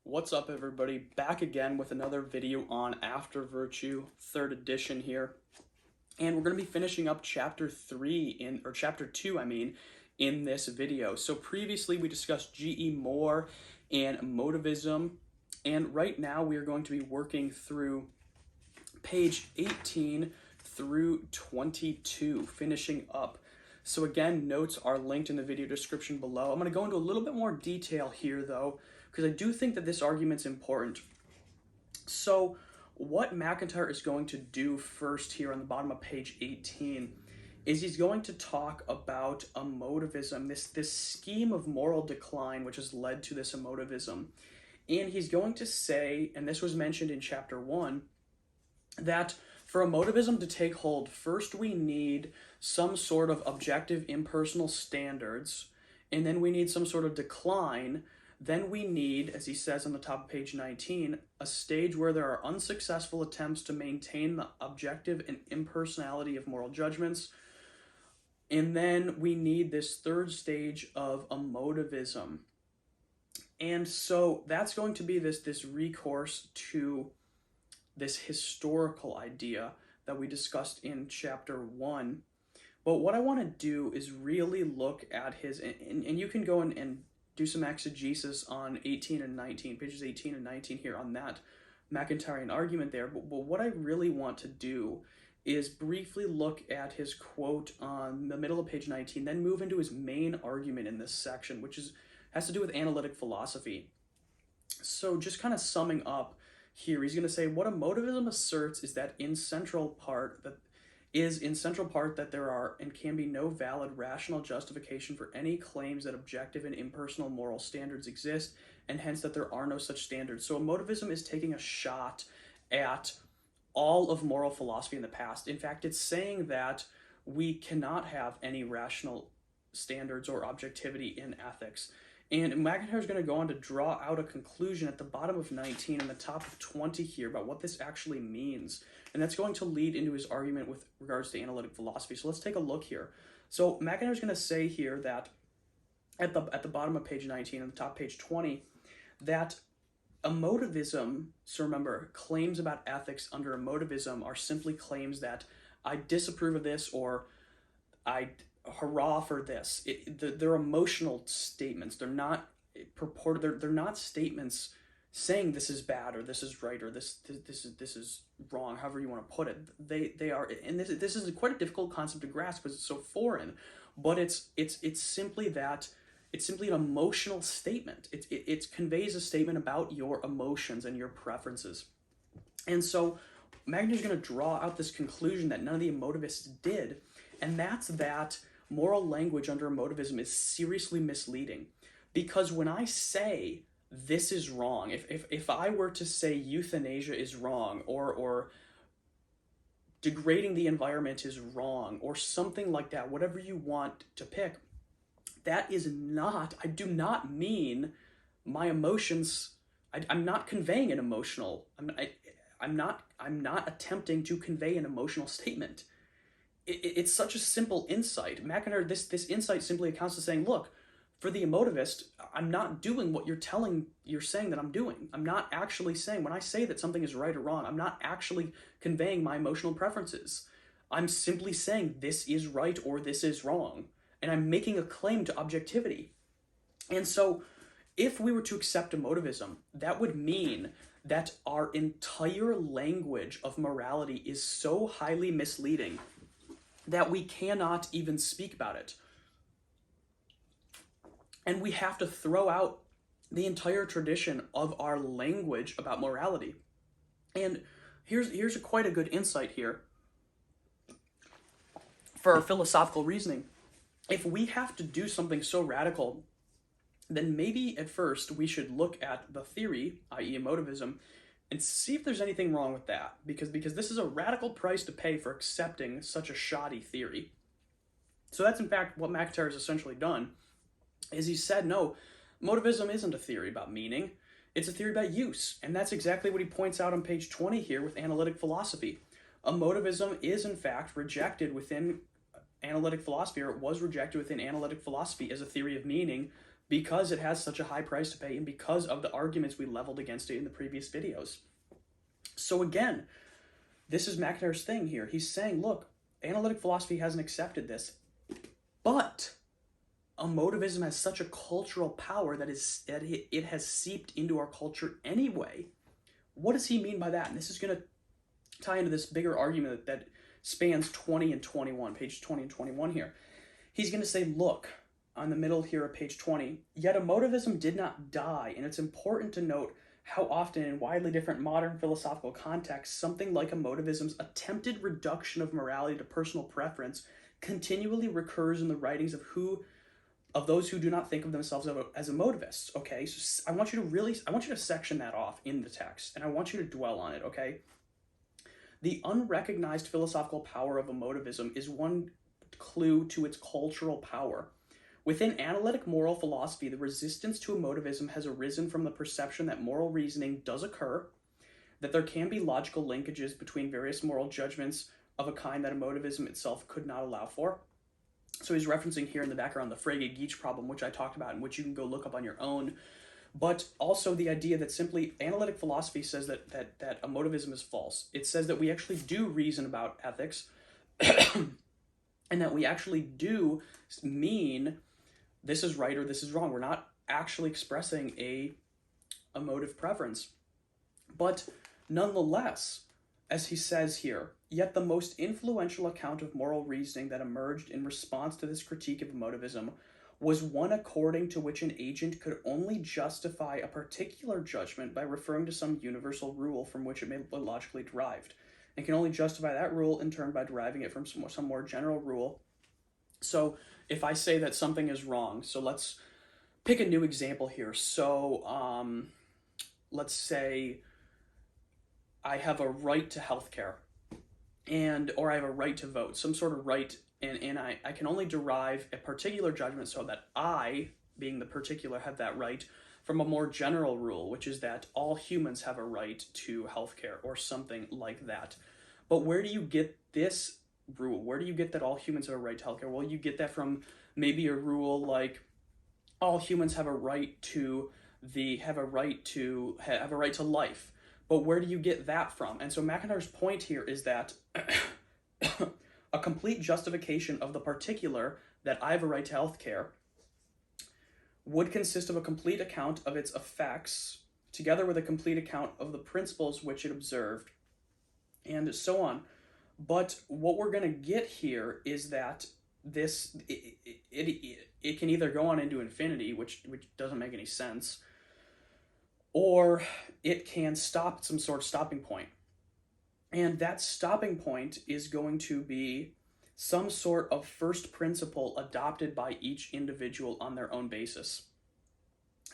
What's up, everybody? Back again with another video on After Virtue, third edition here. And we're going to be finishing up chapter 2, in this video. So previously we discussed G.E. Moore and motivism, and right now we are going to be working through page 18 through 22, finishing up. So again, notes are linked in the video description below. I'm going to go into a little bit more detail here, though, because I do think that this argument's important. So what MacIntyre is going to do first here on the bottom of page 18 is he's going to talk about emotivism, this scheme of moral decline which has led to this emotivism. And he's going to say, and this was mentioned in chapter 1, that for emotivism to take hold, first we need some sort of objective impersonal standards, and then we need some sort of decline. Then we need, as he says on the top of page 19, a stage where there are unsuccessful attempts to maintain the objective and impersonality of moral judgments. And then we need this third stage of emotivism. And so that's going to be this recourse to this historical idea that we discussed in chapter 1. But what I want to do is really look at his, and you can go and do some exegesis on 18 and 19, pages 18 and 19 here on that MacIntyrean argument there. But what I really want to do is briefly look at his quote on the middle of page 19, then move into his main argument in this section, which has to do with analytic philosophy. So just kind of summing up here, he's going to say what emotivism asserts is that in central part that there are and can be no valid rational justification for any claims that objective and impersonal moral standards exist, and hence that there are no such standards. So emotivism is taking a shot at all of moral philosophy in the past. In fact, it's saying that we cannot have any rational standards or objectivity in ethics. And MacIntyre is going to go on to draw out a conclusion at the bottom of 19 and the top of 20 here about what this actually means. And that's going to lead into his argument with regards to analytic philosophy. So let's take a look here. So MacIntyre is going to say here that at the bottom of page 19 and the top of page 20, that emotivism, so remember, claims about ethics under emotivism are simply claims that I disapprove of this or I hurrah for this. They're emotional statements. They're not purported. They're not statements saying this is bad or this is right or this is wrong. However you want to put it, they are. And this is quite a difficult concept to grasp because it's so foreign. But it's simply that. It's simply an emotional statement. It conveys a statement about your emotions and your preferences. And so MacIntyre is going to draw out this conclusion that none of the emotivists did, and that's that moral language under emotivism is seriously misleading. Because when I say this is wrong, if I were to say euthanasia is wrong or degrading the environment is wrong or something like that, whatever you want to pick, that is not, I do not mean my emotions. I'm not conveying an emotional, I'm not attempting to convey an emotional statement. It's such a simple insight. MacIntyre, this insight simply accounts to saying, look, for the emotivist, I'm not doing what you're saying that I'm doing. I'm not actually saying, when I say that something is right or wrong, I'm not actually conveying my emotional preferences. I'm simply saying this is right or this is wrong. And I'm making a claim to objectivity. And so if we were to accept emotivism, that would mean that our entire language of morality is so highly misleading that we cannot even speak about it. And we have to throw out the entire tradition of our language about morality. And here's quite a good insight here for our philosophical reasoning. If we have to do something so radical, then maybe at first we should look at the theory, i.e. emotivism, and see if there's anything wrong with that, because this is a radical price to pay for accepting such a shoddy theory. So that's in fact what MacIntyre has essentially done, is he said, no, emotivism isn't a theory about meaning, it's a theory about use, and that's exactly what he points out on page 20 here with analytic philosophy. Emotivism is in fact rejected within analytic philosophy, or it was rejected within analytic philosophy as a theory of meaning, because it has such a high price to pay and because of the arguments we leveled against it in the previous videos. So again, this is MacIntyre's thing here. He's saying, look, analytic philosophy hasn't accepted this, but emotivism has such a cultural power that it has seeped into our culture anyway. What does he mean by that? And this is going to tie into this bigger argument that spans 20 and 21, page 20 and 21 here. He's going to say, look, on the middle here of page 20, yet emotivism did not die, and it's important to note how often in widely different modern philosophical contexts, something like emotivism's attempted reduction of morality to personal preference continually recurs in the writings of those who do not think of themselves as emotivists, okay? So I want you to section that off in the text, and I want you to dwell on it, okay? The unrecognized philosophical power of emotivism is one clue to its cultural power. Within analytic moral philosophy, the resistance to emotivism has arisen from the perception that moral reasoning does occur, that there can be logical linkages between various moral judgments of a kind that emotivism itself could not allow for. So he's referencing here in the background the Frege-Geach problem, which I talked about and which you can go look up on your own. But also the idea that simply analytic philosophy says that emotivism is false. It says that we actually do reason about ethics and that we actually do mean this is right or this is wrong. We're not actually expressing a emotive preference. But nonetheless, as he says here, yet the most influential account of moral reasoning that emerged in response to this critique of emotivism was one according to which an agent could only justify a particular judgment by referring to some universal rule from which it may be logically derived, and can only justify that rule in turn by deriving it from some more general rule. So if I say that something is wrong, so let's pick a new example here. So let's say I have a right to healthcare, or I have a right to vote, some sort of right, and I can only derive a particular judgment so that I, being the particular, have that right from a more general rule, which is that all humans have a right to healthcare or something like that. But where do you get this rule? Where do you get that all humans have a right to healthcare? Well, you get that from maybe a rule like all humans have a right to life. But where do you get that from? And so MacIntyre's point here is that a complete justification of the particular, that I have a right to healthcare, would consist of a complete account of its effects, together with a complete account of the principles which it observed, and so on. But what we're going to get here is that it can either go on into infinity, which doesn't make any sense, or it can stop at some sort of stopping point. And that stopping point is going to be some sort of first principle adopted by each individual on their own basis.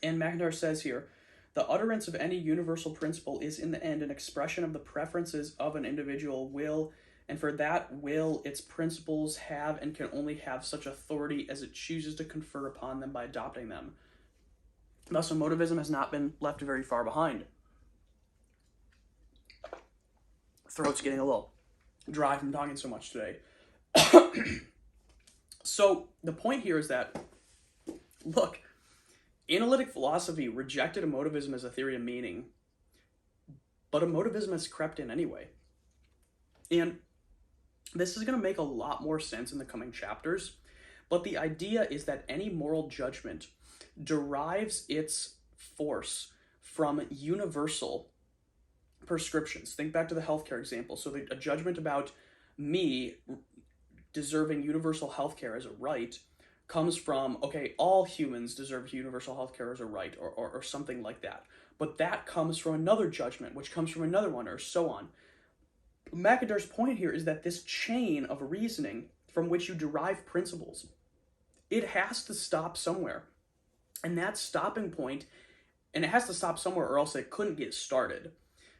And MacIntyre says here, the utterance of any universal principle is in the end an expression of the preferences of an individual will, and for that will its principles have and can only have such authority as it chooses to confer upon them by adopting them. Thus, emotivism has not been left very far behind. Throat's getting a little dry from talking so much today. So the point here is that, look, analytic philosophy rejected emotivism as a theory of meaning, but emotivism has crept in anyway. And this is going to make a lot more sense in the coming chapters, but the idea is that any moral judgment derives its force from universal prescriptions. Think back to the healthcare example. So a judgment about me deserving universal healthcare as a right comes from, okay, all humans deserve universal healthcare as a right, or something like that. But that comes from another judgment, which comes from another one, or so on. MacIntyre's point here is that this chain of reasoning from which you derive principles, it has to stop somewhere. And that stopping point, and it has to stop somewhere or else it couldn't get started.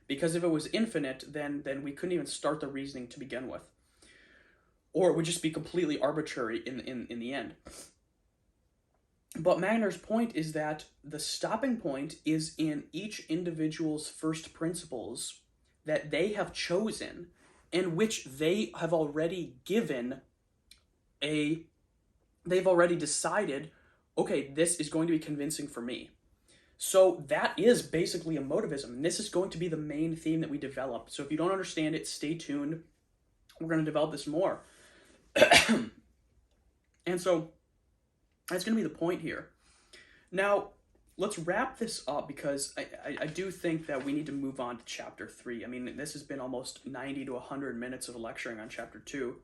Because if it was infinite, then we couldn't even start the reasoning to begin with. Or it would just be completely arbitrary in the end. But MacIntyre's point is that the stopping point is in each individual's first principles that they have chosen and which they have already they've already decided okay, this is going to be convincing for me. So that is basically emotivism, and this is going to be the main theme that we develop. So if you don't understand it, stay tuned. We're going to develop this more. And so that's going to be the point here. Now, let's wrap this up, because I do think that we need to move on to chapter 3. I mean, this has been almost 90 to 100 minutes of lecturing on chapter 2.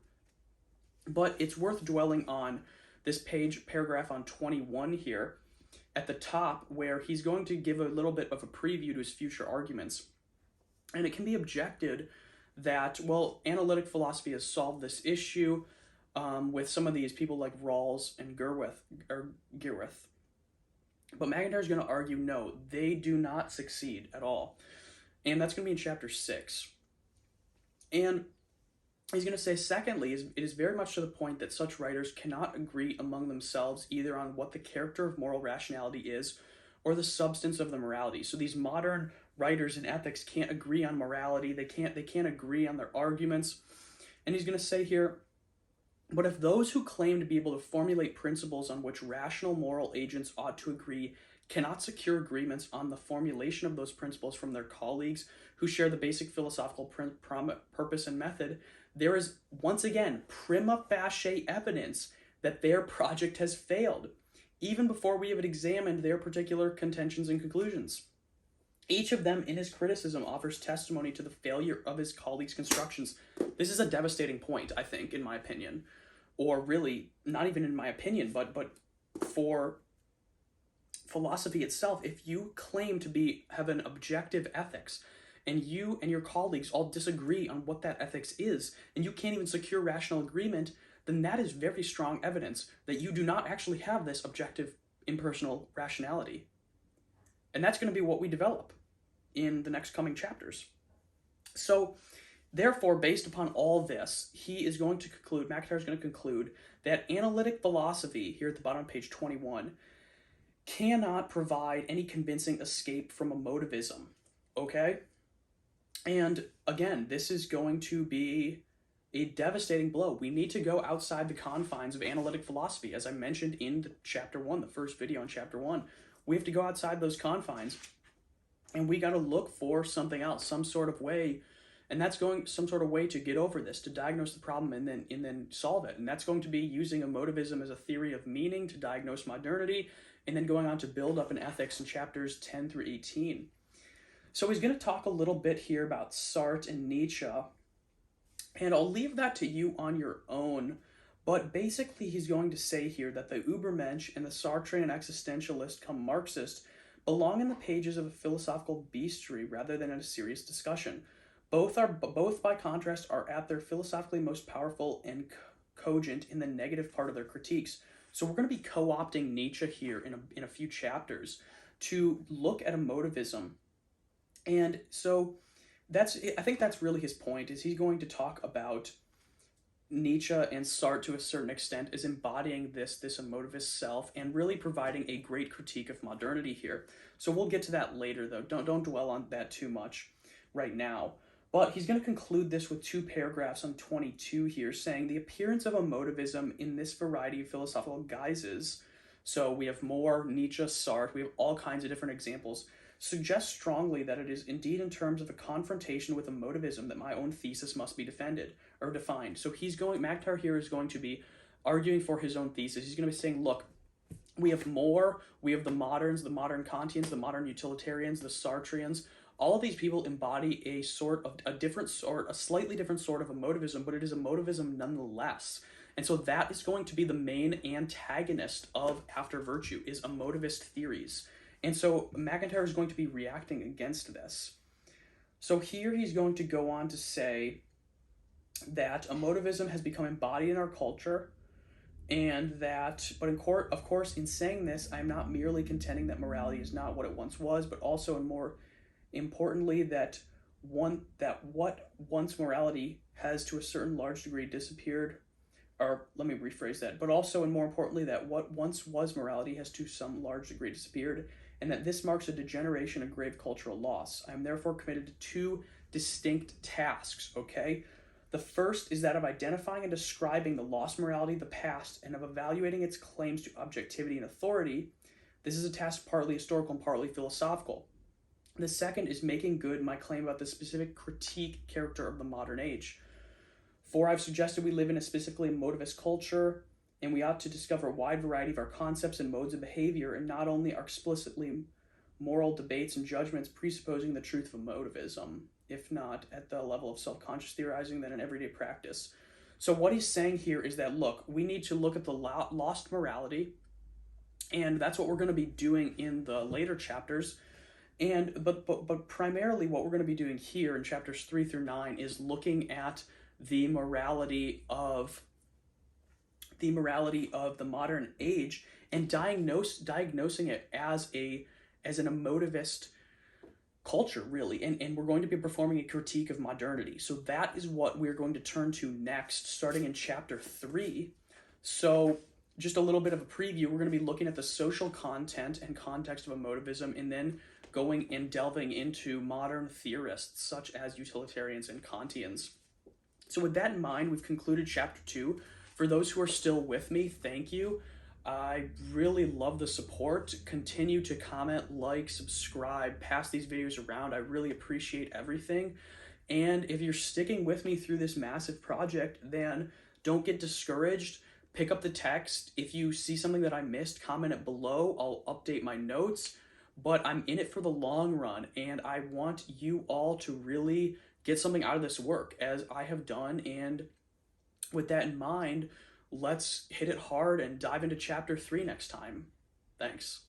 But it's worth dwelling on this paragraph on 21 here at the top, where he's going to give a little bit of a preview to his future arguments. And it can be objected that, well, analytic philosophy has solved this issue with some of these people like Rawls and Gerwith. But MacIntyre is going to argue, no, they do not succeed at all. And that's going to be in chapter 6. And he's going to say, secondly, it is very much to the point that such writers cannot agree among themselves either on what the character of moral rationality is or the substance of the morality. So these modern writers in ethics can't agree on morality. They can't agree on their arguments. And he's going to say here, but if those who claim to be able to formulate principles on which rational moral agents ought to agree cannot secure agreements on the formulation of those principles from their colleagues who share the basic philosophical purpose and method, there is, once again, prima facie evidence that their project has failed, even before we have examined their particular contentions and conclusions. Each of them, in his criticism, offers testimony to the failure of his colleagues' constructions. This is a devastating point, I think, in my opinion. Or really, not even in my opinion, but for philosophy itself. If you claim to have an objective ethics, and you and your colleagues all disagree on what that ethics is, and you can't even secure rational agreement, then that is very strong evidence that you do not actually have this objective impersonal rationality. And that's going to be what we develop in the next coming chapters. So, therefore, based upon all this, he is going to conclude, MacIntyre is going to conclude, that analytic philosophy, here at the bottom of page 21, cannot provide any convincing escape from emotivism. Okay? And again, this is going to be a devastating blow. We need to go outside the confines of analytic philosophy. As I mentioned in chapter 1, the first video on chapter 1, we have to go outside those confines, and we got to look for something else, some sort of way, and that's some sort of way to get over this, to diagnose the problem and then solve it. And that's going to be using emotivism as a theory of meaning to diagnose modernity, and then going on to build up an ethics in chapters 10 through 18. So he's going to talk a little bit here about Sartre and Nietzsche, and I'll leave that to you on your own. But basically, he's going to say here that the Übermensch and the Sartrean existentialist come Marxist belong in the pages of a philosophical bestiary rather than in a serious discussion. Both, by contrast, are at their philosophically most powerful and cogent in the negative part of their critiques. So we're going to be co-opting Nietzsche here in a few chapters to look at emotivism. And so I think that's really his point, is he's going to talk about Nietzsche and Sartre to a certain extent as embodying this emotivist self and really providing a great critique of modernity here. So we'll get to that later, though. Don't dwell on that too much right now. But he's going to conclude this with 2 paragraphs on 22 here, saying the appearance of emotivism in this variety of philosophical guises, so we have more Nietzsche, Sartre, we have all kinds of different examples, suggests strongly that it is indeed in terms of a confrontation with emotivism that my own thesis must be defended or defined. So MacIntyre here is going to be arguing for his own thesis. He's going to be saying, look, we have the moderns, the modern Kantians, the modern utilitarians, the Sartreans. All of these people embody a slightly different sort of emotivism, but it is emotivism nonetheless. And so that is going to be the main antagonist of After Virtue, is emotivist theories. And so MacIntyre is going to be reacting against this. So here he's going to go on to say that emotivism has become embodied in our culture, and that, but of course, in saying this, I'm not merely contending that morality is not what it once was, but also, and more importantly, that what once morality has to a certain large degree disappeared, or let me rephrase that, but also, and more importantly, that what once was morality has to some large degree disappeared, and that this marks a degeneration and grave cultural loss. I am therefore committed to 2 distinct tasks, okay? The first is that of identifying and describing the lost morality of the past and of evaluating its claims to objectivity and authority. This is a task partly historical and partly philosophical. The second is making good my claim about the specific critique character of the modern age. For I've suggested we live in a specifically motivist culture, and we ought to discover a wide variety of our concepts and modes of behavior, and not only our explicitly moral debates and judgments presupposing the truth of emotivism, if not at the level of self-conscious theorizing, then in everyday practice. So what he's saying here is that, look, we need to look at the lost morality, and that's what we're going to be doing in the later chapters. But primarily what we're going to be doing here in chapters 3 through 9 is looking at the morality of the modern age and diagnosing it as an emotivist culture, really, and we're going to be performing a critique of modernity. So that is what we're going to turn to next, starting in chapter 3. So just a little bit of a preview, we're going to be looking at the social content and context of emotivism, and then going and delving into modern theorists such as utilitarians and Kantians. So with that in mind, we've concluded chapter 2. For those who are still with me, thank you. I really love the support. Continue to comment, like, subscribe, pass these videos around. I really appreciate everything. And if you're sticking with me through this massive project, then don't get discouraged. Pick up the text. If you see something that I missed, comment it below. I'll update my notes. But I'm in it for the long run, and I want you all to really get something out of this work, as I have done. And with that in mind, let's hit it hard and dive into chapter 3 next time. Thanks.